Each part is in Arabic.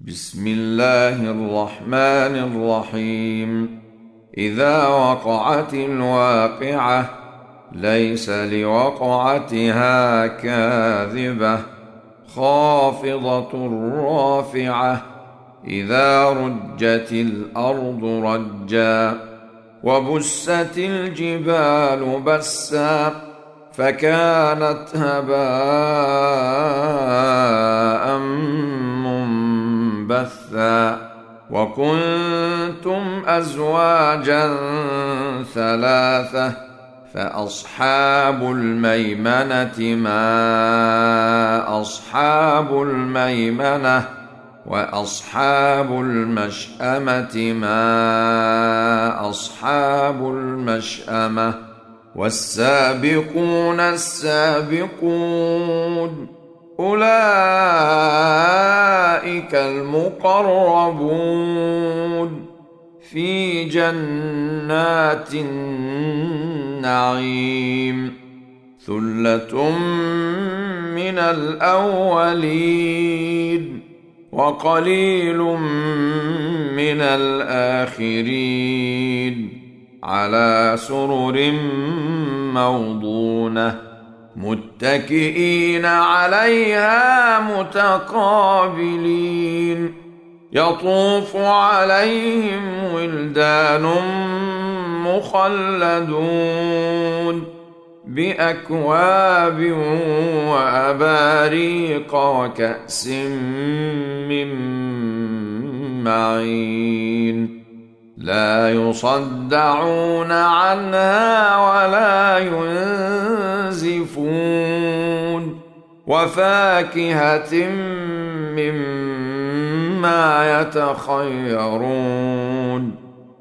بسم الله الرحمن الرحيم. إذا وقعت الواقعة ليس لوقعتها كاذبة خافضة رافعة إذا رجت الأرض رجا وبست الجبال بسا فكانت هباء منبثا وكنتم أزواجا ثلاثة فأصحاب الميمنة ما أصحاب الميمنة وأصحاب المشأمة ما أصحاب المشأمة والسابقون السابقون أولئك المقربون في جنات النعيم ثلة من الأولين وقليل من الآخرين على سرر موضونة متكئين عليها متقابلين يطوف عليهم ولدان مخلدون بأكواب وأباريق وكأس من معين لا يصدعون عنها ولا ينزفون وفاكهة مما يتخيرون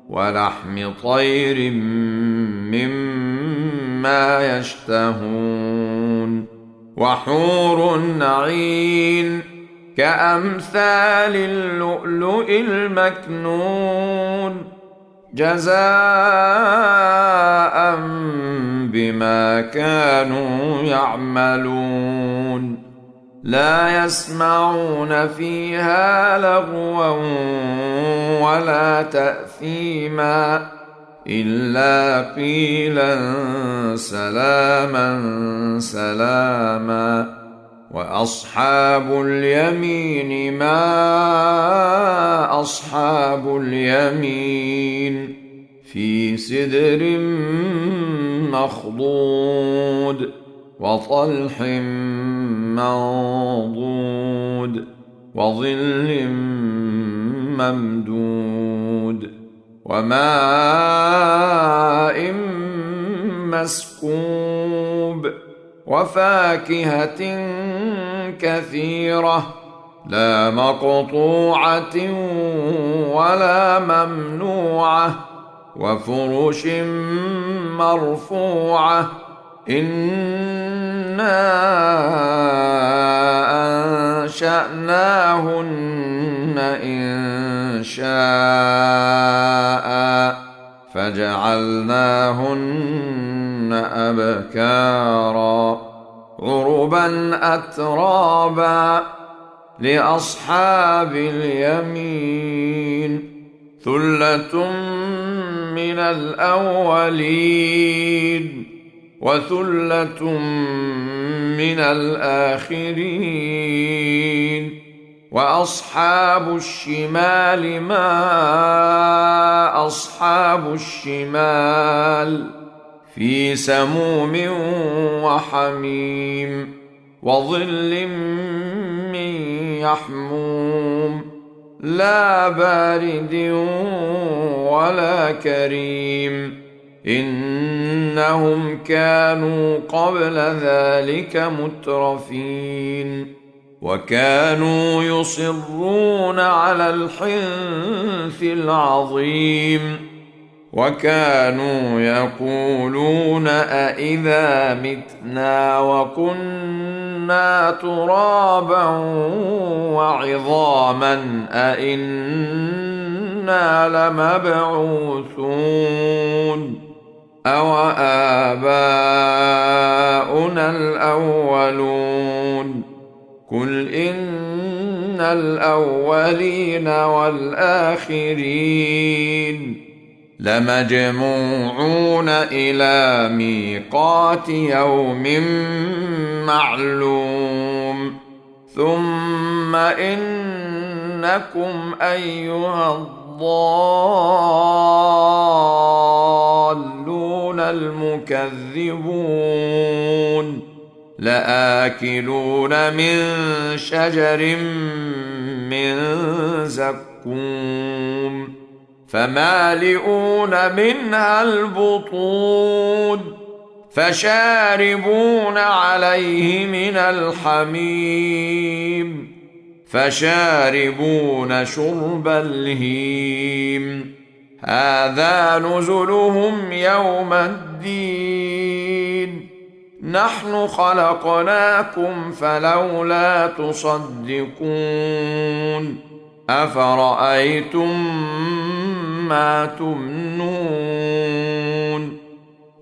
ولحم طير مما يشتهون وحور عين كأمثال اللؤلؤ المكنون جزاء بما كانوا يعملون لا يسمعون فيها لغوا ولا تأثيما إلا قيلا سلاما سلاما وأصحاب اليمين ما أصحاب اليمين في سدر مخضود وطلح منضود وظل ممدود وماء مسكوب وفاكهة كثيرة لا مقطوعة ولا ممنوعة وفرش مرفوعة إنا أنشأناهن إنشاء فجعلناهن أبكارا عربا أترابا لأصحاب اليمين ثلة من الأولين وثلة من الآخرين وأصحاب الشمال ما أصحاب الشمال في سموم وحميم وظل من يحموم لا بارد ولا كريم إنهم كانوا قبل ذلك مترفين وكانوا يصرون على الحنث العظيم وكانوا يقولون أإذا متنا وكنا ترابا وعظاما أإنا لمبعوثون أو آباؤنا الأولون قل إن الأولين والآخرين لمجموعون إلى ميقات يوم معلوم ثم إنكم أيها الضالون المكذبون لآكلون من شجر من زقوم فمالئون منها البطون فشاربون عليه من الحميم فشاربون شرب الهيم هذا نزلهم يوم الدين نحن خلقناكم فلولا تصدقون أفرأيتم ما تمنون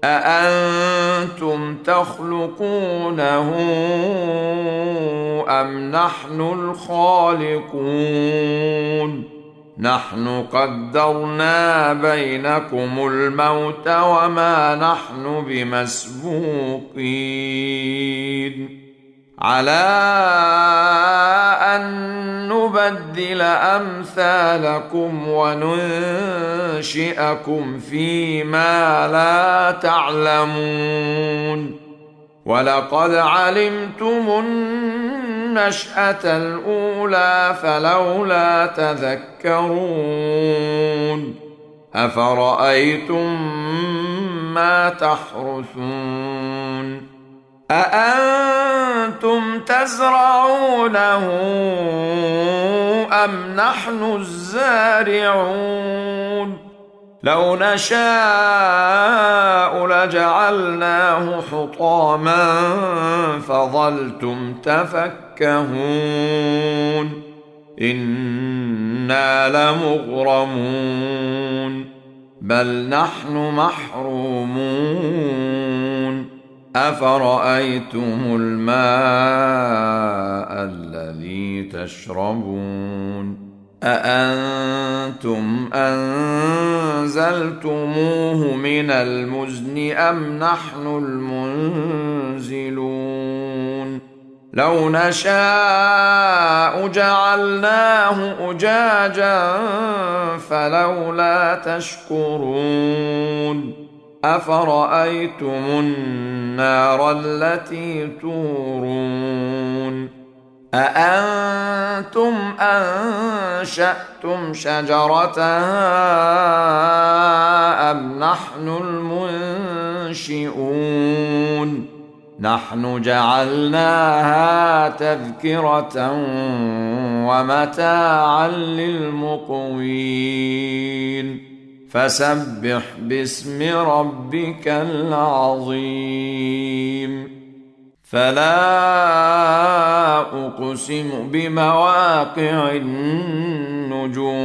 أأنتم تخلقونه أم نحن الخالقون نحن قدرنا بينكم الموت وما نحن بمسبوقين على أن نبدل أمثالكم وننشئكم فيما لا تعلمون ولقد علمتم النشأة الأولى فلولا تذكرون أفرأيتم ما تحرثون أأنتم تزرعونه أم نحن الزارعون لو نشاء لجعلناه حطاما فظلتم تفكهون إنا لمغرمون بل نحن محرومون أفرأيتم الماء الذي تشربون أأنتم أنزلتموه من المزن أم نحن المنزلون لو نشاء جعلناه أجاجا فلولا تشكرون أفرأيتم النار التي تورون أأنتم أنشأتم شجرتها أم نحن المنشئون نحن جعلناها تذكرة ومتاعا للمقوين فسبح باسم ربك العظيم فلا أقسم بمواقع النجوم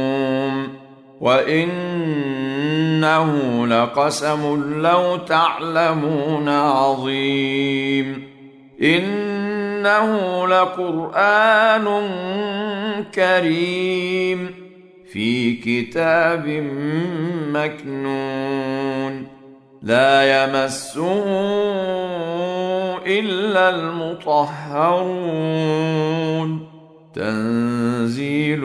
وإنه لقسم لو تعلمون عظيم إنه لقرآن كريم في كتاب مكنون لا يمسه إلا المطهرون تنزيل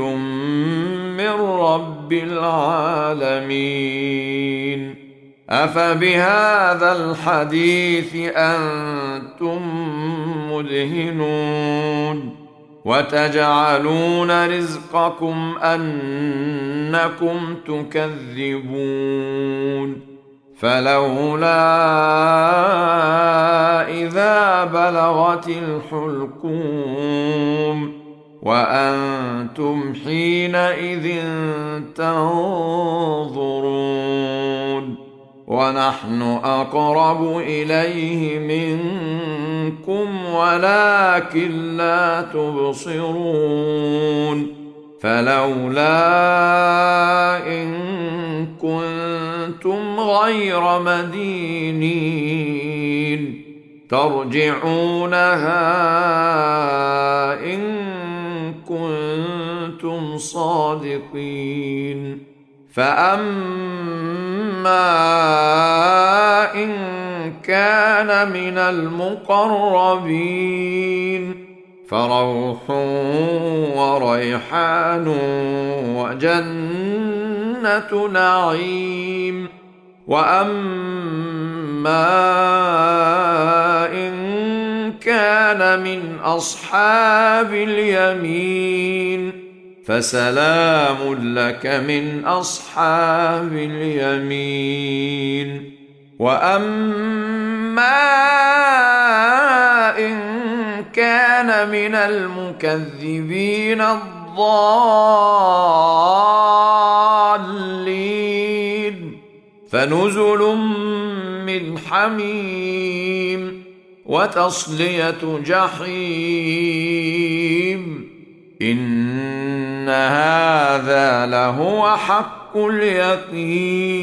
من رب العالمين أفبهذا الحديث أنتم مدهنون وتجعلون رزقكم أنكم تكذبون فلولا إذا بلغت الحلقوم وأنتم حينئذ تنظرون ونحن أقرب إليه منكم ولكن لا تبصرون فلولا إن كنتم غير مدينين ترجعونها إن كنتم صادقين. فأما إن كان من المقربين فروح وريحان وجنة نعيم. وأما إن كان من أصحاب اليمين فسلام لك من أصحاب اليمين. وأما إن كان من المكذبين الضالين فنزل من حميم وتصلية جحيم. إن هذا لهو حق اليقين.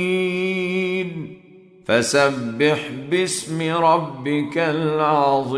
فسبح باسم ربك العظيم.